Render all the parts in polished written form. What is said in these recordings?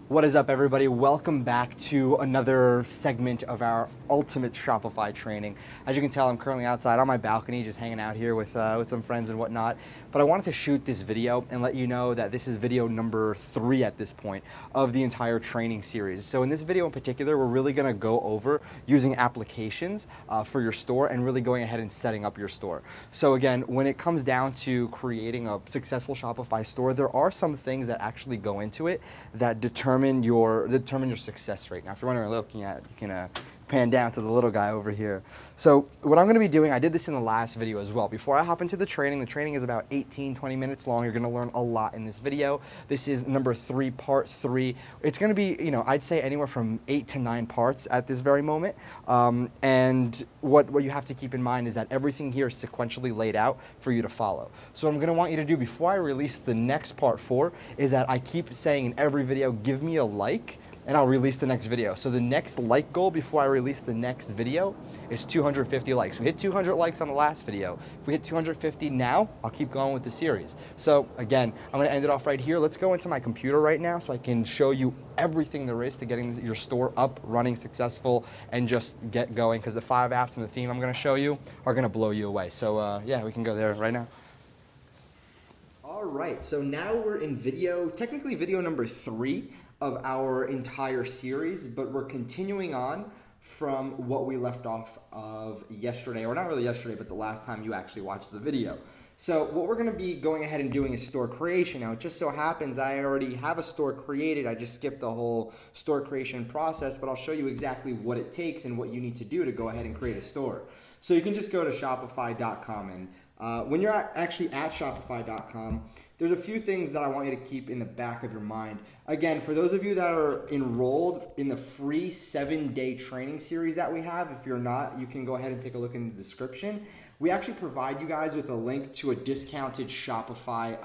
What is up, everybody? Welcome back to another segment of our ultimate Shopify training. As you can tell, I'm currently outside on my balcony just hanging out here with some friends and whatnot. But I wanted to shoot this video and let you know that this is video number 3 at this point of the entire training series. So in this video in particular, we're really going to go over using applications for your store and really going ahead and setting up your store. So again, when it comes down to creating a successful Shopify store, there are some things that actually go into it that determine your success rate. Now, if you're wondering, looking at, you can pan down to the little guy over here. So what I'm going to be doing, I did this in the last video as well. Before I hop into the training is about 18-20 minutes long. You're going to learn a lot in this video. This is number 3, part 3. It's going to be, I'd say anywhere from 8 to 9 parts at this very moment. And what you have to keep in mind is that everything here is sequentially laid out for you to follow. So what I'm going to want you to do before I release the next part 4 is that I keep saying in every video, give me a like, and I'll release the next video. So the next like goal before I release the next video is 250 likes. We hit 200 likes on the last video. If we hit 250 now, I'll keep going with the series. So again, I'm gonna end it off right here. Let's go into my computer right now so I can show you everything there is to getting your store up, running, successful, and just get going, because the 5 apps and the theme I'm gonna show you are gonna blow you away. So yeah, we can go there right now. All right, so now we're in technically video number 3 of our entire series, but we're continuing on from what we left off of yesterday, or not really yesterday, but the last time you actually watched the video. So what we're going to be going ahead and doing is store creation. Now, it just so happens that I already have a store created. I just skipped the whole store creation process, but I'll show you exactly what it takes and what you need to do to go ahead and create a store. So you can just go to shopify.com, and when you're actually at shopify.com, there's a few things that I want you to keep in the back of your mind. Again, for those of you that are enrolled in the free 7-day training series that we have, if you're not, you can go ahead and take a look in the description. We actually provide you guys with a link to a discounted Shopify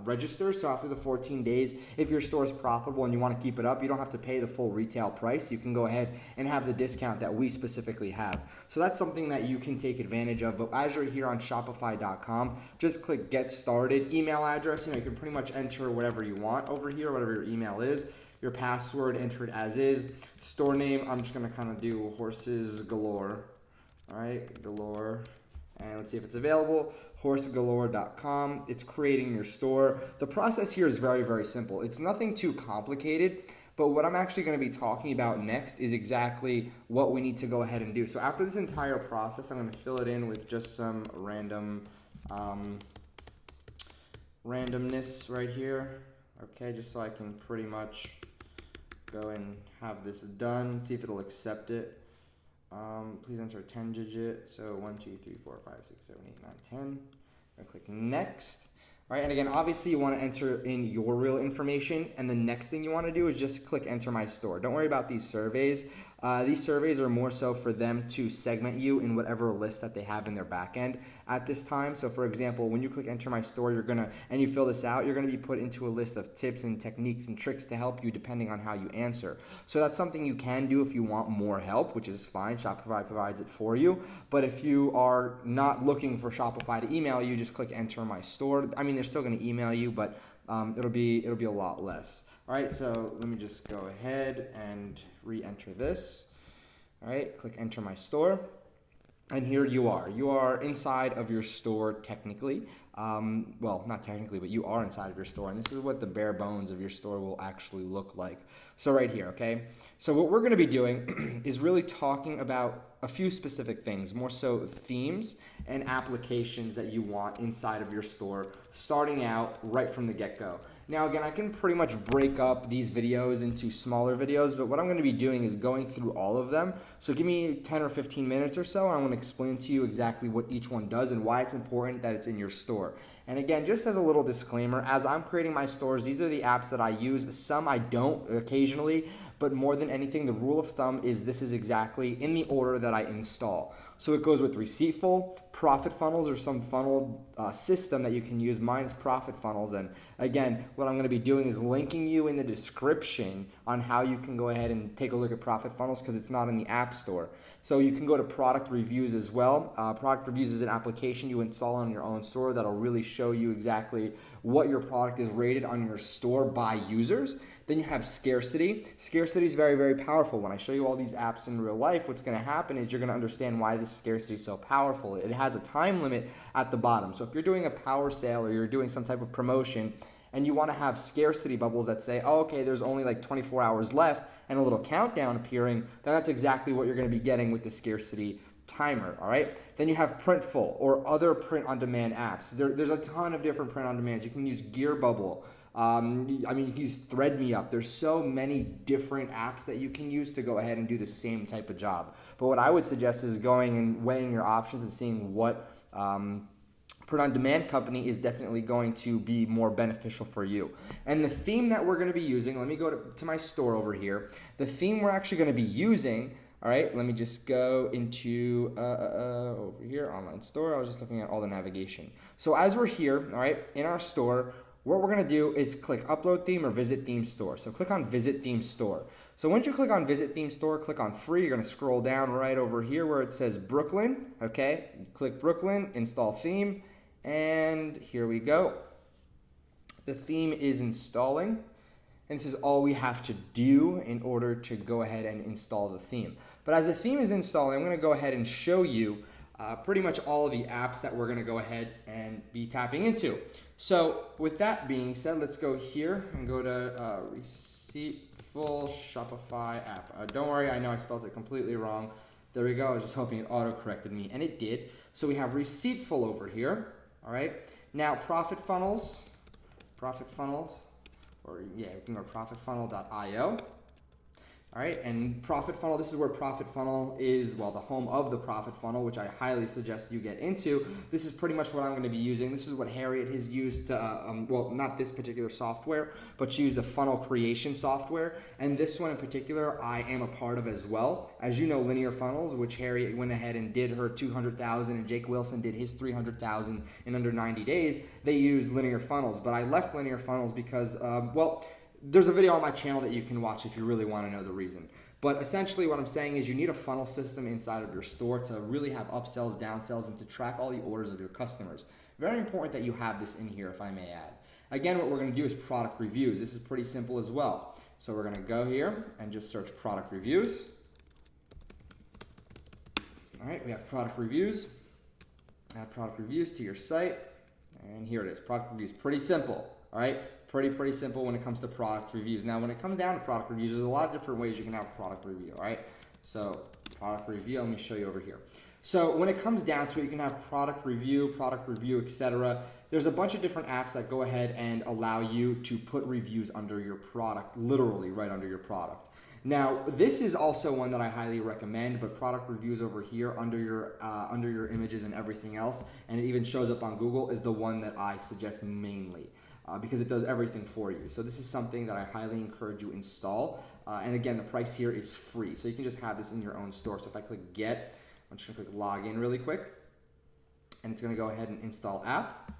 register. So after the 14 days, if your store is profitable and you want to keep it up, you don't have to pay the full retail price. You can go ahead and have the discount that we specifically have. So that's something that you can take advantage of. But as you're here on Shopify.com, just click Get Started. Email address, you can pretty much enter whatever you want over here, whatever your email is. Your password, enter it as is. Store name, I'm just going to kind of do Horses Galore. All right, Galore. And let's see if it's available, horsegalore.com. It's creating your store. The process here is very, very simple. It's nothing too complicated, but what I'm actually going to be talking about next is exactly what we need to go ahead and do. So after this entire process, I'm going to fill it in with just some randomness right here. Okay, just so I can pretty much go and have this done, see if it'll accept it. Please enter a 10-digit, so 1, 2, 3, 4, 5, 6, 7, 8, 9, 10. I'm click next. All right, and again, obviously you want to enter in your real information, and the next thing you want to do is just click enter my store. Don't worry about these surveys. These surveys are more so for them to segment you in whatever list that they have in their backend at this time. So for example, when you click enter my store, and you fill this out, you're gonna be put into a list of tips and techniques and tricks to help you depending on how you answer. So that's something you can do if you want more help, which is fine. Shopify provides it for you. But if you are not looking for Shopify to email you, just click enter my store. I mean, they're still gonna email you, but it'll be a lot less. All right, so let me just go ahead and re-enter this. All right, click enter my store. And here you are. You are inside of your store technically. Well, not technically, but you are inside of your store. And this is what the bare bones of your store will actually look like. So right here, okay? So what we're going to be doing is really talking about a few specific things, more so themes and applications that you want inside of your store, starting out right from the get-go. Now, again, I can pretty much break up these videos into smaller videos, but what I'm going to be doing is going through all of them. So give me 10 or 15 minutes or so, and I'm going to explain to you exactly what each one does and why it's important that it's in your store. And again, just as a little disclaimer, as I'm creating my stores, these are the apps that I use. Some I don't occasionally, but more than anything, the rule of thumb is this is exactly in the order that I install. So it goes with Receiptful, Profit Funnels, or some funnel system that you can use. Mine is Profit Funnels. And again, what I'm going to be doing is linking you in the description on how you can go ahead and take a look at Profit Funnels, because it's not in the App Store. So you can go to Product Reviews as well. Product Reviews is an application you install on your own store that'll really show you exactly what your product is rated on your store by users. Then you have scarcity. Scarcity is very, very powerful. When I show you all these apps in real life, what's going to happen is you're going to understand why this scarcity is so powerful. It has a time limit at the bottom. So if you're doing a power sale or you're doing some type of promotion and you want to have scarcity bubbles that say, oh, okay, there's only like 24 hours left and a little countdown appearing, then that's exactly what you're going to be getting with the scarcity timer, all right? Then you have Printful or other print-on-demand apps. There's a ton of different print-on-demands. You can use Gear Bubble. I mean, you can use Thread Me Up. There's so many different apps that you can use to go ahead and do the same type of job. But what I would suggest is going and weighing your options and seeing what print-on-demand company is definitely going to be more beneficial for you. And the theme that we're going to be using, let me go to my store over here. The theme we're actually going to be using, all right, let me just go into over here, online store. I was just looking at all the navigation. So as we're here, all right, in our store, what we're going to do is click Upload Theme or Visit Theme Store. So click on Visit Theme Store. So once you click on Visit Theme Store, click on Free. You're going to scroll down right over here where it says Brooklyn. Okay, click Brooklyn, Install Theme, and here we go. The theme is installing. And this is all we have to do in order to go ahead and install the theme. But as the theme is installing, I'm going to go ahead and show you pretty much all of the apps that we're going to go ahead and be tapping into. So with that being said, let's go here and go to Receiptful Shopify app. Don't worry, I know I spelled it completely wrong. There we go. I was just hoping it auto-corrected me, and it did. So we have Receiptful over here. All right. Now profit funnels, or yeah, you can go to profitfunnel.io. All right, and Profit Funnel, this is where Profit Funnel is, well, the home of the Profit Funnel, which I highly suggest you get into. This is pretty much what I'm going to be using. This is what Harriet has used to, well, not this particular software, but she used the funnel creation software. And this one in particular, I am a part of as well. As you know, Linear Funnels, which Harriet went ahead and did her 200,000 and Jake Wilson did his 300,000 in under 90 days. They used Linear Funnels, but I left Linear Funnels because, well, there's a video on my channel that you can watch if you really want to know the reason. But essentially what I'm saying is you need a funnel system inside of your store to really have upsells, downsells, and to track all the orders of your customers. Very important that you have this in here, if I may add. Again, what we're going to do is product reviews. This is pretty simple as well. So we're going to go here and just search product reviews. All right, we have product reviews. Add product reviews to your site. And here it is, product reviews. Pretty simple, all right? Pretty simple when it comes to product reviews. Now, when it comes down to product reviews, there's a lot of different ways you can have a product review, all right? So product review, let me show you over here. So when it comes down to it, you can have product review, etc. There's a bunch of different apps that go ahead and allow you to put reviews under your product, literally right under your product. Now, this is also one that I highly recommend, but product reviews over here under your images and everything else, and it even shows up on Google, is the one that I suggest mainly. Because it does everything for you. So this is something that I highly encourage you install. And again, the price here is free. So you can just have this in your own store. So if I click Get, I'm just gonna click Login really quick. And it's gonna go ahead and install app.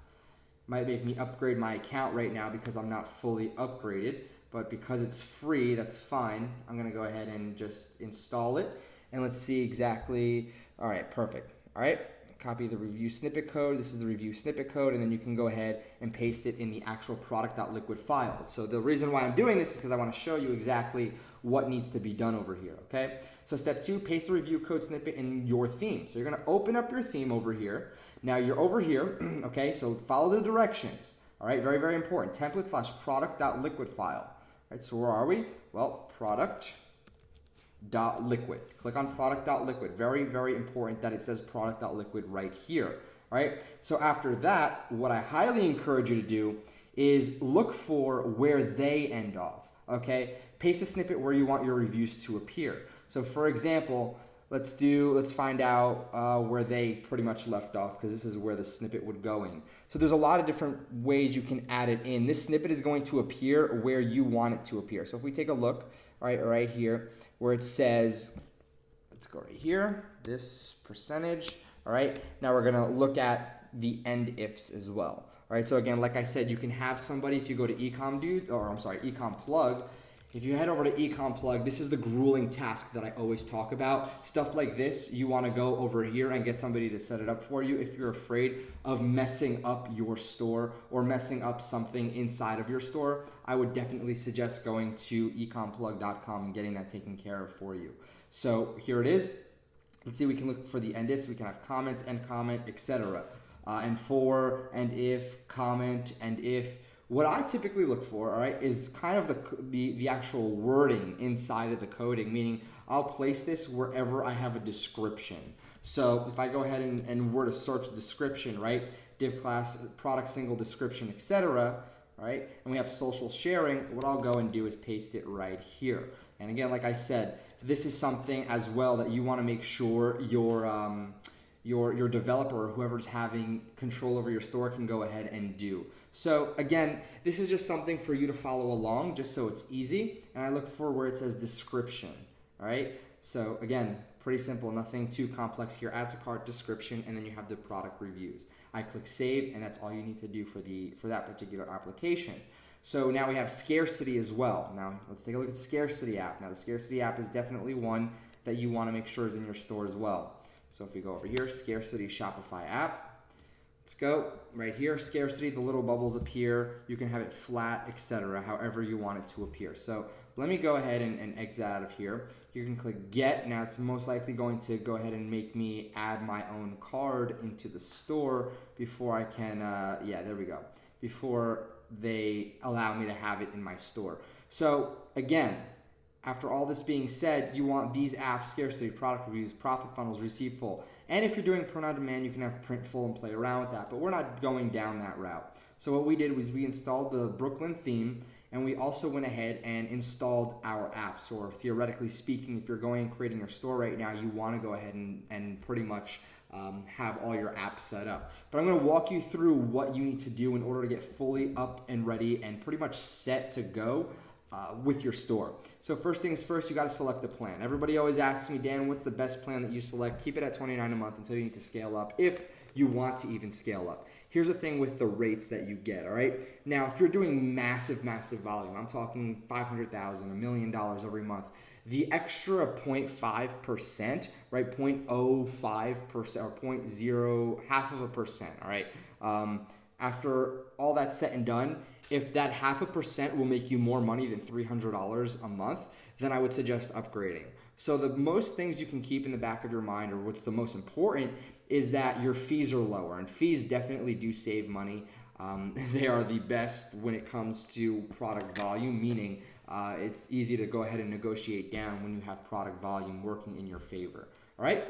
Might make me upgrade my account right now because I'm not fully upgraded. But because it's free, that's fine. I'm gonna go ahead and just install it. And let's see exactly, all right, perfect, all right. Copy the review snippet code. This is the review snippet code, and then you can go ahead and paste it in the actual product.liquid file. So the reason why I'm doing this is because I want to show you exactly what needs to be done over here, okay? So step 2, paste the review code snippet in your theme. So you're going to open up your theme over here. Now you're over here, okay? So follow the directions, all right? Very, very important. Template/product.liquid file. All right, so where are we? Well, product.liquid. Click on product.liquid. Very, very important that it says product.liquid right here. All right. So after that, what I highly encourage you to do is look for where they end off. Okay. Paste a snippet where you want your reviews to appear. So for example, let's find out where they pretty much left off, because this is where the snippet would go in. So there's a lot of different ways you can add it in. This snippet is going to appear where you want it to appear. So if we take a look, right here, where it says, let's go right here, this percentage, all right? Now we're gonna look at the end ifs as well, all right? So again, like I said, you can have somebody, if you go to Ecom Plug, If you head over to EcomPlug, this is the grueling task that I always talk about. Stuff like this, you want to go over here and get somebody to set it up for you if you're afraid of messing up your store or messing up something inside of your store. I would definitely suggest going to ecomplug.com and getting that taken care of for you. So here it is. Let's see, we can look for the end ifs. We can have comments, end comment, etc. And for, and if, comment, and if. What I typically look for, all right, is kind of the actual wording inside of the coding, meaning I'll place this wherever I have a description. So if I go ahead and were to search description, right, div class, product single description, etc., right, and we have social sharing, what I'll go and do is paste it right here. And again, like I said, this is something as well that you want to make sure your developer or whoever's having control over your store can go ahead and do. So again, this is just something for you to follow along just so it's easy. And I look for where it says description, all right? So again, pretty simple, nothing too complex here. Add to cart, description, and then you have the product reviews. I click save, and that's all you need to do for that particular application. So now we have scarcity as well. Now let's take a look at the scarcity app. Now the scarcity app is definitely one that you want to make sure is in your store as well. So if we go over here, scarcity Shopify app, let's go right here, scarcity, the little bubbles appear. You can have it flat, etc., however you want it to appear. So let me go ahead and exit out of here. You can click get. Now it's most likely going to go ahead and make me add my own card into the store before I can, yeah, there we go, before they allow me to have it in my store. So again, after all this being said, you want these apps, scarcity, product reviews, profit funnels, receive full. And if you're doing print on demand, you can have print full and play around with that, but we're not going down that route. So what we did was we installed the Brooklyn theme, and we also went ahead and installed our apps. Or theoretically speaking, if you're going and creating your store right now, you want to go ahead and pretty much have all your apps set up. But I'm going to walk you through what you need to do in order to get fully up and ready and pretty much set to go with your store. So first things first, you got to select a plan. Everybody always asks me, Dan, what's the best plan that you select? Keep it at $29 a month until you need to scale up, if you want to even scale up. Here's the thing with the rates that you get, all right? Now, if you're doing massive volume, I'm talking $500,000, $1 million every month, the extra 0.5%, right, 0.05% or half of a percent, all right? After all that's said and done, if that 0.5% will make you more money than $300 a month, then I would suggest upgrading. So the most things you can keep in the back of your mind, or what's the most important, is that your fees are lower. And fees definitely do save money. They are the best when it comes to product volume, meaning it's easy to go ahead and negotiate down when you have product volume working in your favor. All right?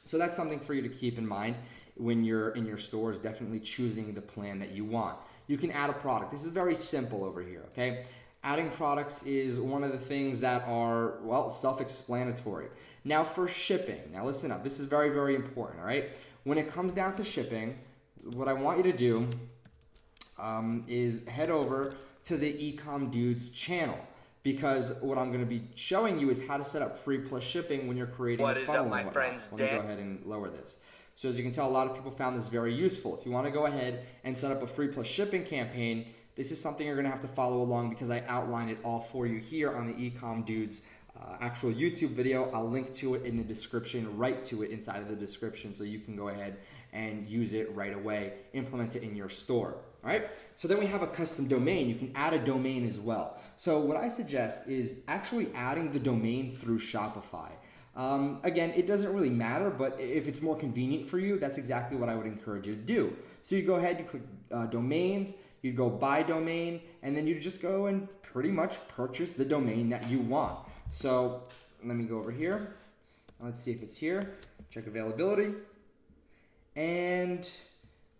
So that's something for you to keep in mind when you're in your stores, definitely choosing the plan that you want. You can add a product. This is very simple over here, okay? Adding products is one of the things that are, well, self-explanatory. Now for shipping, now listen up, this is very important, all right? When it comes down to shipping, what I want you to do is head over to the Ecom Dudes channel, because what I'm going to be showing you is how to set up free plus shipping when you're creating a funnel. What is up, my friends? Let me go ahead and lower this. So as you can tell, a lot of people found this very useful. If you want to go ahead and set up a free plus shipping campaign, this is something you're going to have to follow along, because I outlined it all for you here on the Ecom Dudes actual YouTube video. I'll link to it in the description, right to it inside of the description, so you can go ahead and use it right away, implement it in your store. All right, so then we have a custom domain. You can add a domain as well. So what I suggest is actually adding the domain through Shopify. Again, it doesn't really matter, but if it's more convenient for you, that's exactly what I would encourage you to do. So you go ahead, you click domains, you go buy domain, and then you just go and pretty much purchase the domain that you want. So let me go over here. Let's see if it's here. Check availability. And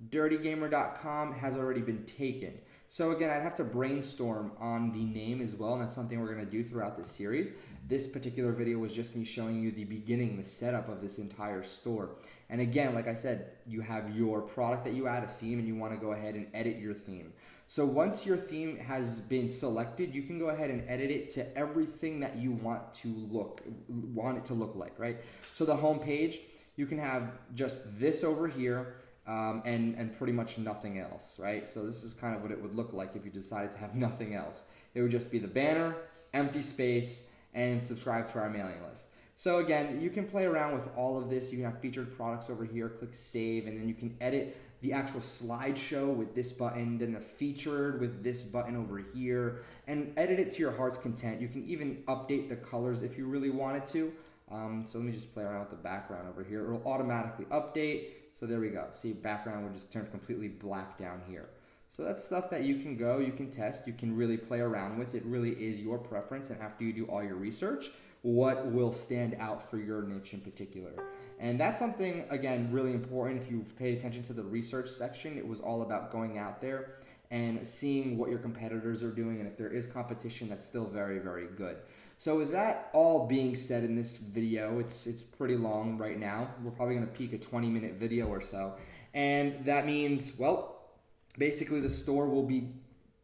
dirtygamer.com has already been taken. So again, I'd have to brainstorm on the name as well, and that's something we're going to do throughout this series. This particular video was just me showing you the beginning, the setup of this entire store. And again, like I said, you have your product that you add, a theme, and you want to go ahead and edit your theme. So once your theme has been selected, you can go ahead and edit it to everything that you want it to look like, right? So the home page, you can have just this over here, and pretty much nothing else, right? So this is kind of what it would look like if you decided to have nothing else. It would just be the banner, empty space, and subscribe to our mailing list. So again, you can play around with all of this. You can have featured products over here, click save, and then you can edit the actual slideshow with this button, then the featured with this button over here, and edit it to your heart's content. You can even update the colors if you really wanted to. So let me just play around with the background over here. It'll automatically update. So there we go. See, background would just turn completely black down here. So that's stuff that you can test, you can really play around with. It really is your preference, and after you do all your research, what will stand out for your niche in particular. And that's something, again, really important. If you've paid attention to the research section, it was all about going out there and seeing what your competitors are doing, and if there is competition, that's still very, very good. So with that all being said in this video, it's pretty long right now. We're probably gonna peak a 20-minute video or so. And that means, well, basically the store will be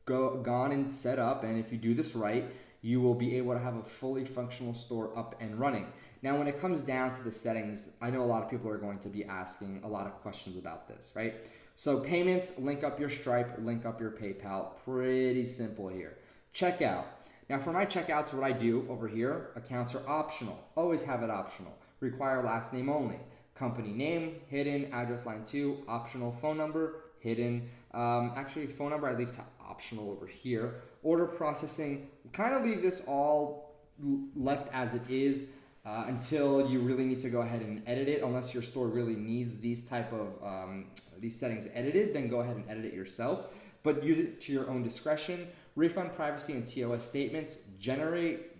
gone and set up, and if you do this right, you will be able to have a fully functional store up and running. Now, when it comes down to the settings, I know a lot of people are going to be asking a lot of questions about this, right? So payments, link up your Stripe, link up your PayPal. Pretty simple here. Checkout. Now for my checkouts, what I do over here, accounts are optional. Always have it optional. Require last name only. Company name, hidden. Address line 2, optional. Phone number, hidden. Actually, phone number I leave to optional over here. Order processing, kind of leave this all left as it is until you really need to go ahead and edit it. Unless your store really needs these type of these settings edited, then go ahead and edit it yourself. But use it to your own discretion. Refund, privacy, and TOS statements. Generate.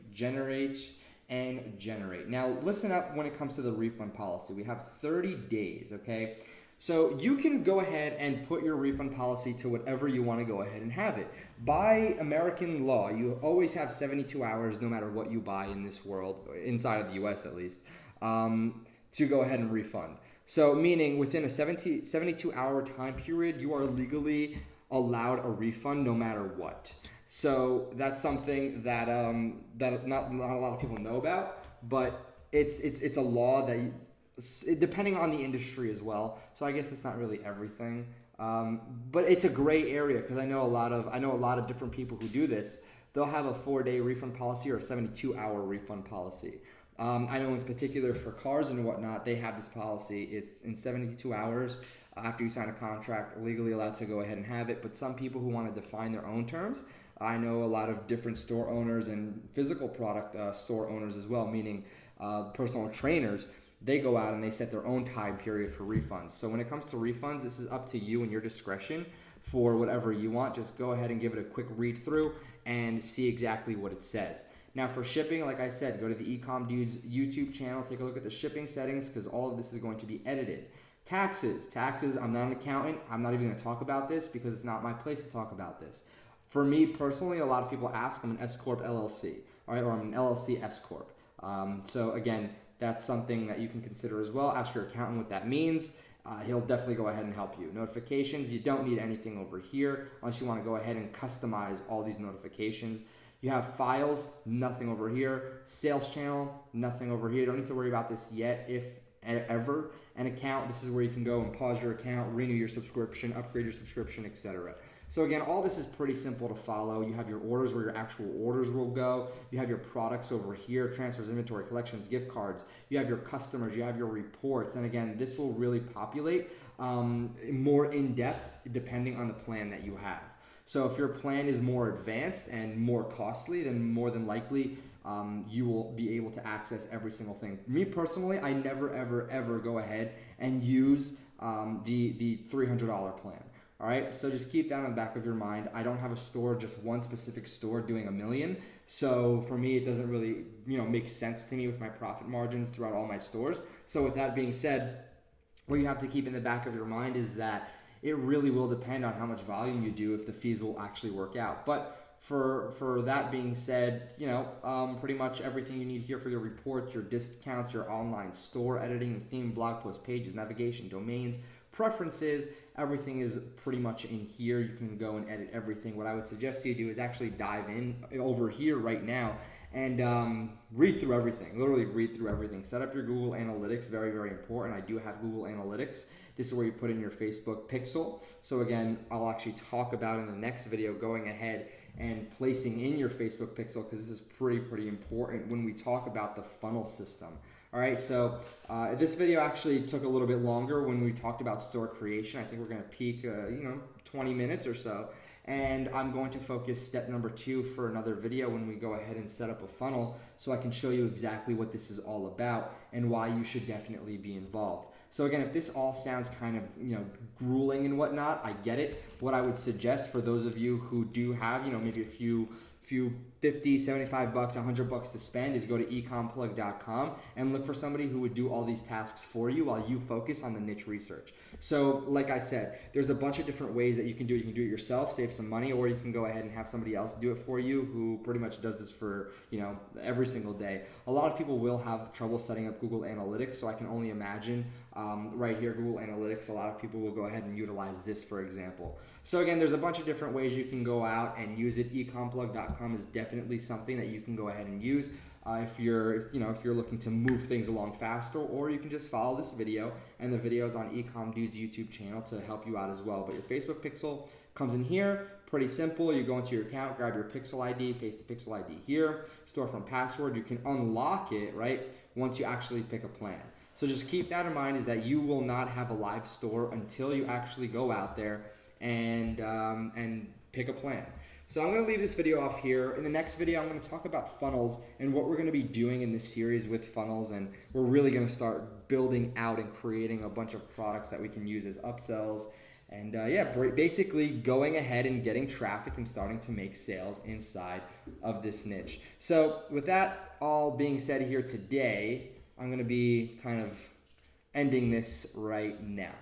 Now, listen up when it comes to the refund policy. We have 30 days, okay? So you can go ahead and put your refund policy to whatever you want to go ahead and have it. By American law, you always have 72 hours, no matter what you buy in this world, inside of the US at least, to go ahead and refund. So meaning within a 72-hour time period, you are legally allowed a refund no matter what. So that's something that that not a lot of people know about, but it's a law that depending on the industry as well. So I guess it's not really everything, but it's a gray area because I know a lot of different people who do this. They'll have a 4-day refund policy or a 72-hour refund policy. I know in particular for cars and whatnot, they have this policy. It's in 72 hours after you sign a contract, legally allowed to go ahead and have it. But some people who want to define their own terms, I know a lot of different store owners and physical product store owners as well, meaning personal trainers. They go out and they set their own time period for refunds. So when it comes to refunds, this is up to you and your discretion for whatever you want. Just go ahead and give it a quick read through and see exactly what it says. Now for shipping, like I said, go to the Ecom Dudes YouTube channel, take a look at the shipping settings because all of this is going to be edited. Taxes, I'm not an accountant. I'm not even going to talk about this because it's not my place to talk about this. For me personally, a lot of people ask, I'm an S Corp LLC, all right, or I'm an LLC S Corp. So again, that's something that you can consider as well. Ask your accountant what that means. He'll definitely go ahead and help you. Notifications, you don't need anything over here unless you want to go ahead and customize all these notifications. You have files, nothing over here. Sales channel, nothing over here. You don't need to worry about this yet, if ever. An account, this is where you can go and pause your account, renew your subscription, upgrade your subscription, etc. So again, all this is pretty simple to follow. You have your orders where your actual orders will go. You have your products over here, transfers, inventory, collections, gift cards. You have your customers, you have your reports. And again, this will really populate more in depth depending on the plan that you have. So if your plan is more advanced and more costly, then more than likely you will be able to access every single thing. Me personally, I never, ever go ahead and use the $300 plan. All right, so just keep that on the back of your mind. I don't have a store, just one specific store doing $1 million. So for me, it doesn't really, make sense to me with my profit margins throughout all my stores. So with that being said, what you have to keep in the back of your mind is that it really will depend on how much volume you do if the fees will actually work out. But for that being said, pretty much everything you need here for your reports, your discounts, your online store editing, theme, blog post, pages, navigation, domains, preferences, everything is pretty much in here. You can go and edit everything. What I would suggest you do is actually dive in over here right now and read through everything, literally read through everything. Set up your Google Analytics, very, very important. I do have Google Analytics. This is where you put in your Facebook pixel. So again, I'll actually talk about in the next video going ahead and placing in your Facebook pixel, because this is pretty important when we talk about the funnel system. All right, so this video actually took a little bit longer when we talked about store creation. I think we're going to peak, 20 minutes or so. And I'm going to focus step number 2 for another video when we go ahead and set up a funnel, so I can show you exactly what this is all about and why you should definitely be involved. So again, if this all sounds kind of grueling and whatnot, I get it. What I would suggest for those of you who do have maybe a few 50, 75 bucks, 100 bucks to spend is go to ecomplug.com and look for somebody who would do all these tasks for you while you focus on the niche research. So like I said, there's a bunch of different ways that you can do it. You can do it yourself, save some money, or you can go ahead and have somebody else do it for you who pretty much does this for every single day. A lot of people will have trouble setting up Google Analytics, so I can only imagine right here, Google Analytics, a lot of people will go ahead and utilize this, for example. So again, there's a bunch of different ways you can go out and use it. ecomplug.com is definitely something that you can go ahead and use if you're looking to move things along faster, or you can just follow this video, and the videos on Ecom Dude's YouTube channel to help you out as well. But your Facebook pixel comes in here, pretty simple. You go into your account, grab your pixel ID, paste the pixel ID here, storefront password. You can unlock it, right, once you actually pick a plan. So just keep that in mind, is that you will not have a live store until you actually go out there and pick a plan. So I'm going to leave this video off here. In the next video, I'm going to talk about funnels and what we're going to be doing in this series with funnels, and we're really going to start building out and creating a bunch of products that we can use as upsells, and basically going ahead and getting traffic and starting to make sales inside of this niche. So with that all being said here today, I'm going to be kind of ending this right now.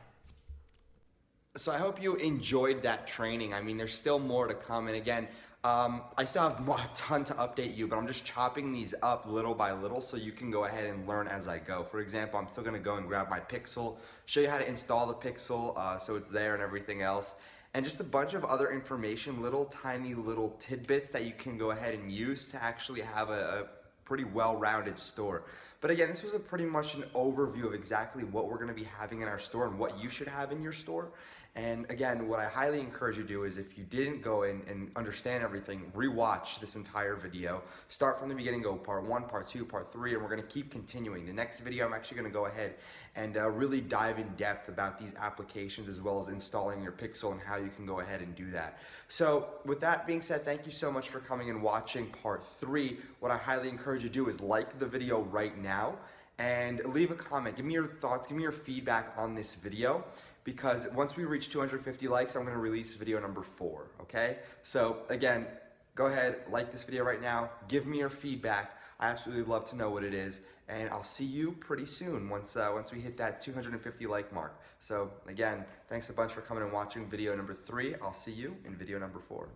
So I hope you enjoyed that training. I mean, there's still more to come. And again, I still have a ton to update you, but I'm just chopping these up little by little so you can go ahead and learn as I go. For example, I'm still gonna go and grab my Pixel, show you how to install the Pixel so it's there and everything else. And just a bunch of other information, tiny little tidbits that you can go ahead and use to actually have a pretty well-rounded store. But again, this was pretty much an overview of exactly what we're gonna be having in our store and what you should have in your store. And again, what I highly encourage you to do is, if you didn't go in and understand everything, rewatch this entire video. Start from the beginning, go part 1, part 2, part 3, and we're gonna keep continuing. The next video, I'm actually gonna go ahead and really dive in depth about these applications, as well as installing your Pixel and how you can go ahead and do that. So with that being said, thank you so much for coming and watching part 3. What I highly encourage you to do is like the video right now and leave a comment. Give me your thoughts, give me your feedback on this video, because once we reach 250 likes, I'm gonna release video number 4, okay? So again, go ahead, like this video right now, give me your feedback. I absolutely love to know what it is, and I'll see you pretty soon once we hit that 250 like mark. So again, thanks a bunch for coming and watching video number 3. I'll see you in video number 4.